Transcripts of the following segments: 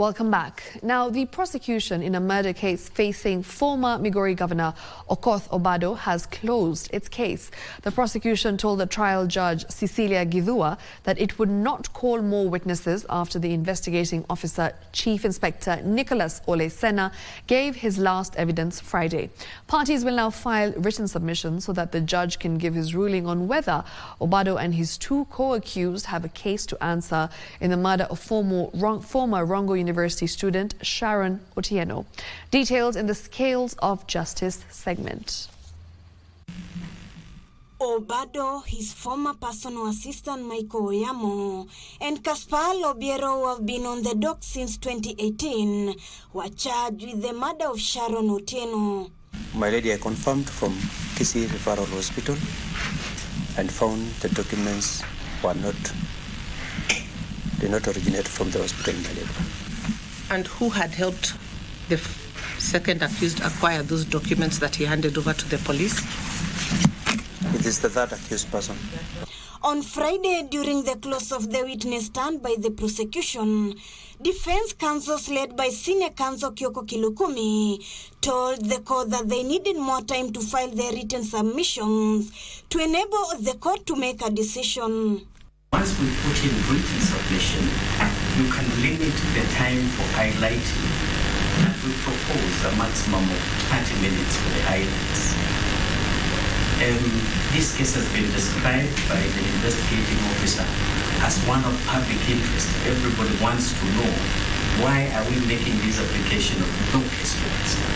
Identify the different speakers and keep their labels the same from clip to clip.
Speaker 1: Welcome back. Now, the prosecution in a murder case facing former Migori Governor Okoth Obado has closed its case. The prosecution told the trial judge Cecilia Githua that it would not call more witnesses after the investigating officer, Chief Inspector Nicholas Ole Sena, gave his last evidence Friday. Parties will now file written submissions so that the judge can give his ruling on whether Obado and his two co-accused have a case to answer in the murder of former Rongo University student Sharon Otieno. Details in the Scales of Justice segment.
Speaker 2: Obado, his former personal assistant Michael Oyamo, and Caspar Lobiero, who have been on the dock since 2018, were charged with the murder of Sharon Otieno.
Speaker 3: My lady, I confirmed from KBC Referral Hospital and found the documents did not originate from the hospital, my lady.
Speaker 4: And who had helped the second accused acquire those documents that he handed over to the police?
Speaker 3: It is the third accused person.
Speaker 2: On Friday, during the close of the witness stand by the prosecution, defense counsels led by Senior Counsel Kyoko Kilukumi told the court that they needed more time to file their written submissions to enable the court to make a decision.
Speaker 5: Once we put in written submission, you can limit the time for highlighting, and we propose a maximum of 30 minutes for the highlights. This case has been described by the investigating officer as one of public interest. Everybody wants to know, why are we making this application of no case to answer?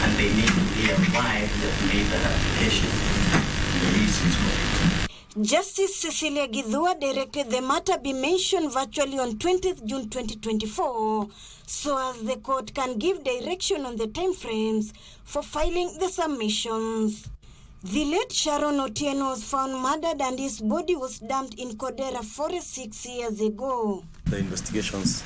Speaker 5: And they need to hear why we have made that application and the reasons for it.
Speaker 2: Justice Cecilia Githua directed the matter be mentioned virtually on 20th June 2024, so as the court can give direction on the timeframes for filing the submissions. The late Sharon Otieno was found murdered and his body was dumped in Kodera Forest 6 years ago.
Speaker 6: The investigations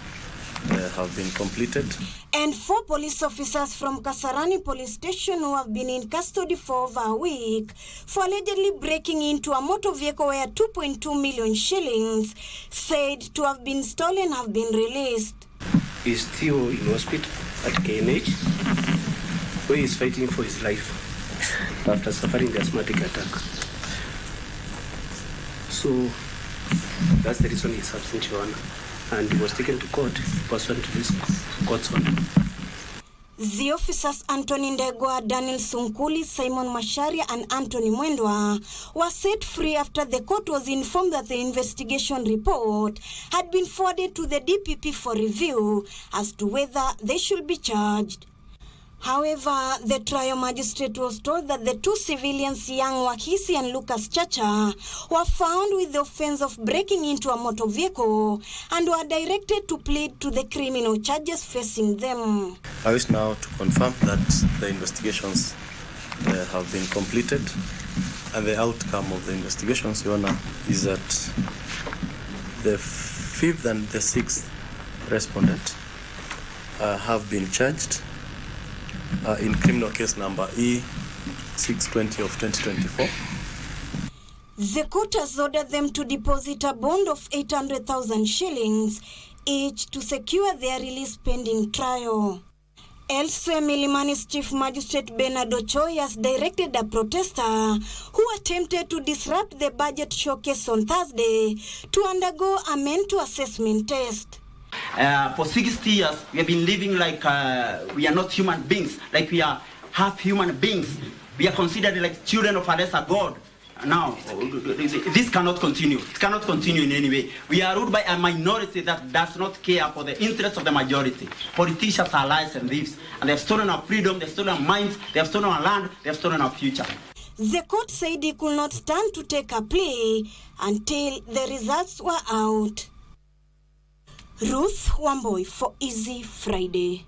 Speaker 6: have been completed.
Speaker 2: And 4 police officers from Kasarani police station who have been in custody for over a week for allegedly breaking into a motor vehicle where 2.2 million shillings said to have been stolen have been released.
Speaker 7: He's still in hospital at KNH, where he's fighting for his life after suffering the asthmatic attack. So that's the reason he's absent, Your Honor. And he was taken to court pursuant to this court's order.
Speaker 2: The officers Anthony Ndegwa, Daniel Sunkuli, Simon Masharia and Anthony Mwendwa were set free after the court was informed that the investigation report had been forwarded to the DPP for review as to whether they should be charged. However, the trial magistrate was told that the 2 civilians, Young Wakisi and Lucas Chacha, were found with the offense of breaking into a motor vehicle and were directed to plead to the criminal charges facing them.
Speaker 6: I wish now to confirm that the investigations have been completed, and the outcome of the investigations, Your Honor, is that the 5th and the 6th respondent have been charged in criminal case number E620 of 2024.
Speaker 2: The court has ordered them to deposit a bond of 800,000 shillings each to secure their release pending trial. Elsewhere, Milimani's Chief Magistrate Bernard Ochoi has directed a protester who attempted to disrupt the budget showcase on Thursday to undergo a mental assessment test.
Speaker 8: For 60 years, we have been living like we are not human beings, like we are half human beings. We are considered like children of a lesser God. Now, this cannot continue. It cannot continue in any way. We are ruled by a minority that does not care for the interests of the majority. Politicians are lies and thieves, and they have stolen our freedom, they have stolen our minds, they have stolen our land, they have stolen our future.
Speaker 2: The court said he could not stand to take a plea until the results were out. Ruth Wamboi for Easy Friday.